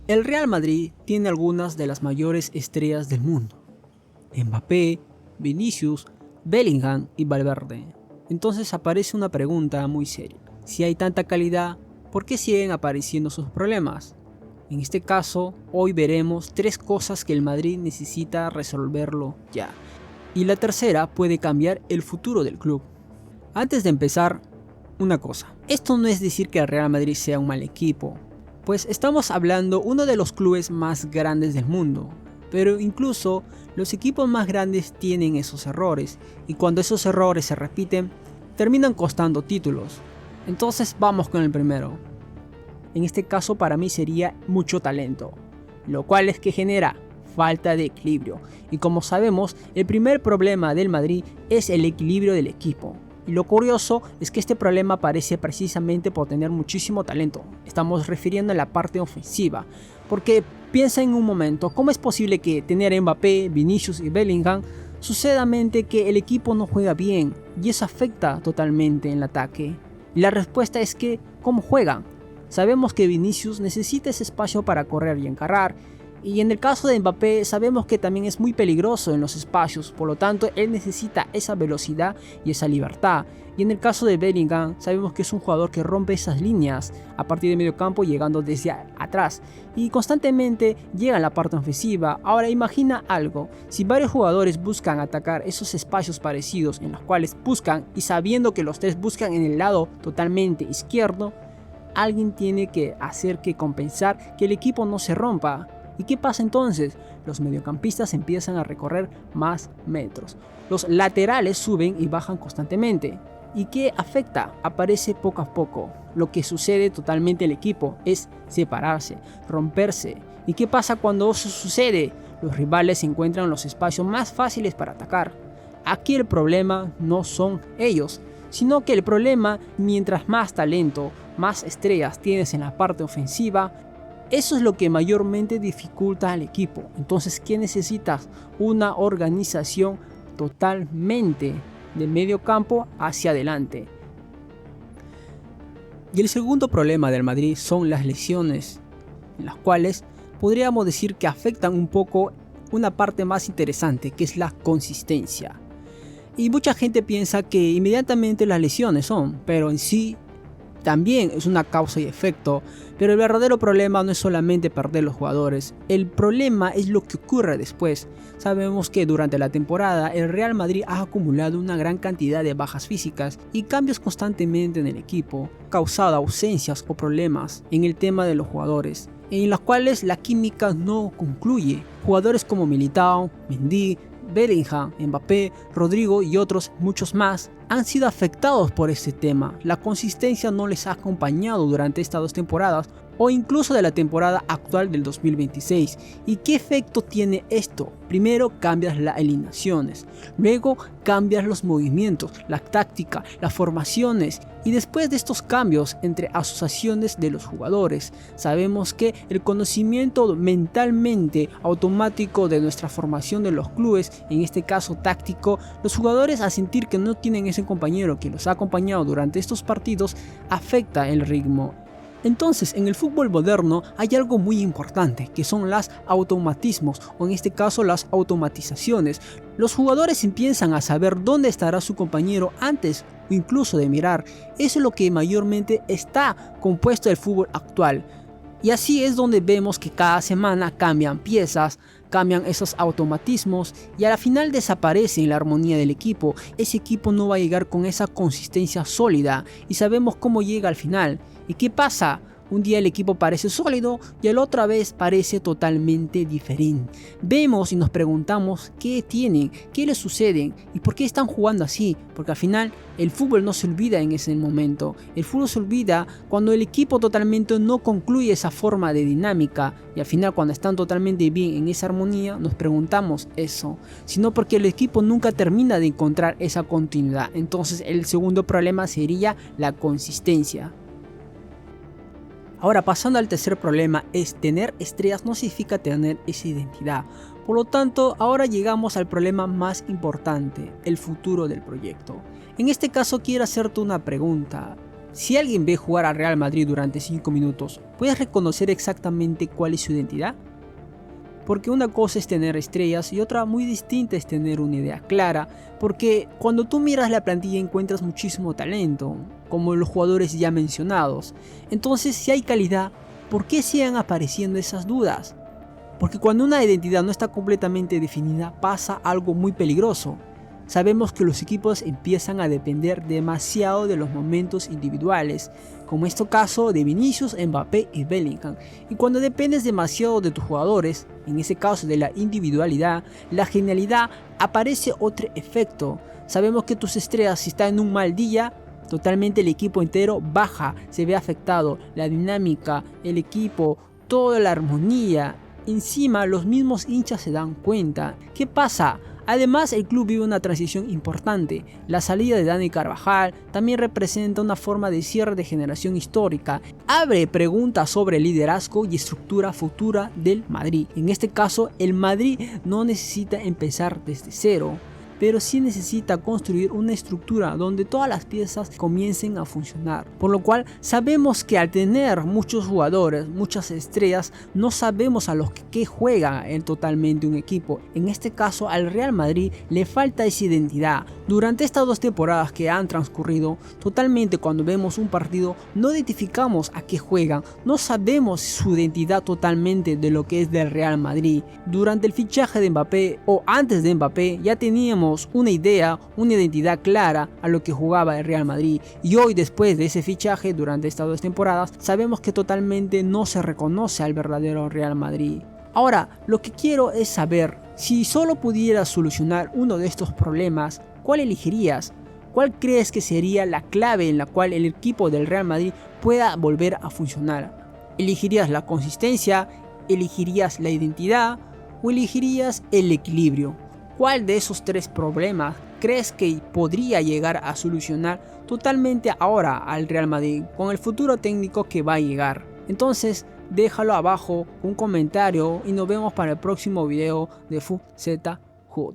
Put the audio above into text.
El Real Madrid tiene algunas de las mayores estrellas del mundo: Mbappé, Vinicius, Bellingham y Valverde. Entonces aparece una pregunta muy seria: si hay tanta calidad, ¿por qué siguen apareciendo sus problemas? En este caso, hoy veremos 3 cosas que el Madrid necesita resolverlo ya, y la tercera puede cambiar el futuro del club. Antes de empezar, una cosa: esto no es decir que el Real Madrid sea un mal equipo, pues estamos hablando uno de los clubes más grandes del mundo, pero incluso los equipos más grandes tienen esos errores, y cuando esos errores se repiten, terminan costando títulos. Entonces vamos con el primero. En este caso para mí sería mucho talento, lo cual es que genera falta de equilibrio, y como sabemos, el primer problema del Madrid es el equilibrio del equipo. Y lo curioso es que este problema aparece precisamente por tener muchísimo talento. Estamos refiriendo a la parte ofensiva, porque piensa en un momento, ¿cómo es posible que tener a Mbappé, Vinicius y Bellingham sucedamente que el equipo no juega bien y eso afecta totalmente en el ataque? Y la respuesta es que, ¿cómo juegan? Sabemos que Vinicius necesita ese espacio para correr y encarar, y en el caso de Mbappé sabemos que también es muy peligroso en los espacios, por lo tanto él necesita esa velocidad y esa libertad. Y en el caso de Bellingham sabemos que es un jugador que rompe esas líneas a partir de medio campo llegando desde atrás y constantemente llega a la parte ofensiva. Ahora imagina algo: si varios jugadores buscan atacar esos espacios parecidos en los cuales buscan, y sabiendo que los 3 buscan en el lado totalmente izquierdo, alguien tiene que hacer que compensar que el equipo no se rompa. ¿Y qué pasa entonces? Los mediocampistas empiezan a recorrer más metros. Los laterales suben y bajan constantemente. ¿Y qué afecta? Aparece poco a poco. Lo que sucede totalmente el equipo es separarse, romperse. ¿Y qué pasa cuando eso sucede? Los rivales encuentran los espacios más fáciles para atacar. Aquí el problema no son ellos, sino que el problema, mientras más talento, más estrellas tienes en la parte ofensiva, eso es lo que mayormente dificulta al equipo. Entonces, ¿qué necesitas? Una organización totalmente de medio campo hacia adelante. Y el segundo problema del Madrid son las lesiones, las cuales podríamos decir que afectan un poco una parte más interesante, que es la consistencia. Y mucha gente piensa que inmediatamente las lesiones son, pero en sí también es una causa y efecto. Pero el verdadero problema no es solamente perder los jugadores, el problema es lo que ocurre después. Sabemos que durante la temporada el Real Madrid ha acumulado una gran cantidad de bajas físicas y cambios constantemente en el equipo, causado ausencias o problemas en el tema de los jugadores, en los cuales la química no concluye. Jugadores como Militao, Mendy, Bellingham, Mbappé, Rodrigo y otros muchos más han sido afectados por este tema. La consistencia no les ha acompañado durante estas 2 temporadas o incluso de la temporada actual del 2026. ¿Y qué efecto tiene esto? Primero cambias las alineaciones, luego cambias los movimientos, la táctica, las formaciones, y después de estos cambios entre asociaciones de los jugadores, sabemos que el conocimiento mentalmente automático de nuestra formación de los clubes, en este caso táctico, los jugadores al sentir que no tienen ese compañero que los ha acompañado durante estos partidos, afecta el ritmo. Entonces, en el fútbol moderno hay algo muy importante, que son los automatismos, o en este caso las automatizaciones. Los jugadores empiezan a saber dónde estará su compañero antes o incluso de mirar. Eso es lo que mayormente está compuesto el fútbol actual. Y así es donde vemos que cada semana cambian piezas, cambian esos automatismos y a la final desaparece la armonía del equipo. Ese equipo no va a llegar con esa consistencia sólida y sabemos cómo llega al final. ¿Y qué pasa? Un día el equipo parece sólido y la otra vez parece totalmente diferente. Vemos y nos preguntamos qué tienen, qué les sucede y por qué están jugando así. Porque al final el fútbol no se olvida en ese momento. El fútbol se olvida cuando el equipo totalmente no concluye esa forma de dinámica. Y al final cuando están totalmente bien en esa armonía nos preguntamos eso. Sino porque el equipo nunca termina de encontrar esa continuidad. Entonces el segundo problema sería la consistencia. Ahora, pasando al tercer problema, es tener estrellas no significa tener esa identidad. Por lo tanto, ahora llegamos al problema más importante, el futuro del proyecto. En este caso quiero hacerte una pregunta. Si alguien ve jugar al Real Madrid durante 5 minutos, ¿puedes reconocer exactamente cuál es su identidad? Porque una cosa es tener estrellas y otra muy distinta es tener una idea clara, porque cuando tú miras la plantilla encuentras muchísimo talento, como los jugadores ya mencionados. Entonces, si hay calidad, ¿por qué siguen apareciendo esas dudas? Porque cuando una identidad no está completamente definida pasa algo muy peligroso. Sabemos que los equipos empiezan a depender demasiado de los momentos individuales, como este caso de Vinicius, Mbappé y Bellingham. Y cuando dependes demasiado de tus jugadores, en ese caso de la individualidad, la genialidad, aparece otro efecto. Sabemos que tus estrellas, si están en un mal día, totalmente el equipo entero baja, se ve afectado, la dinámica, el equipo, toda la armonía. Encima los mismos hinchas se dan cuenta. ¿Qué pasa? Además, el club vive una transición importante. La salida de Dani Carvajal también representa una forma de cierre de generación histórica. Abre preguntas sobre el liderazgo y estructura futura del Madrid. En este caso, el Madrid no necesita empezar desde cero, pero sí necesita construir una estructura donde todas las piezas comiencen a funcionar. Por lo cual sabemos que al tener muchos jugadores, muchas estrellas, no sabemos a los que juega en totalmente un equipo. En este caso al Real Madrid le falta esa identidad. Durante estas 2 temporadas que han transcurrido, totalmente cuando vemos un partido no identificamos a qué juegan, no sabemos su identidad totalmente de lo que es del Real Madrid. Durante el fichaje de Mbappé o antes de Mbappé ya teníamos una idea, una identidad clara a lo que jugaba el Real Madrid, y hoy después de ese fichaje durante estas 2 temporadas sabemos que totalmente no se reconoce al verdadero Real Madrid. Ahora, lo que quiero es saber, si solo pudieras solucionar uno de estos problemas, ¿cuál elegirías? ¿Cuál crees que sería la clave en la cual el equipo del Real Madrid pueda volver a funcionar? ¿Elegirías la consistencia? ¿Elegirías la identidad? ¿O elegirías el equilibrio? ¿Cuál de esos 3 problemas crees que podría llegar a solucionar totalmente ahora al Real Madrid con el futuro técnico que va a llegar? Entonces déjalo abajo, un comentario, y nos vemos para el próximo video de FUZ Hood.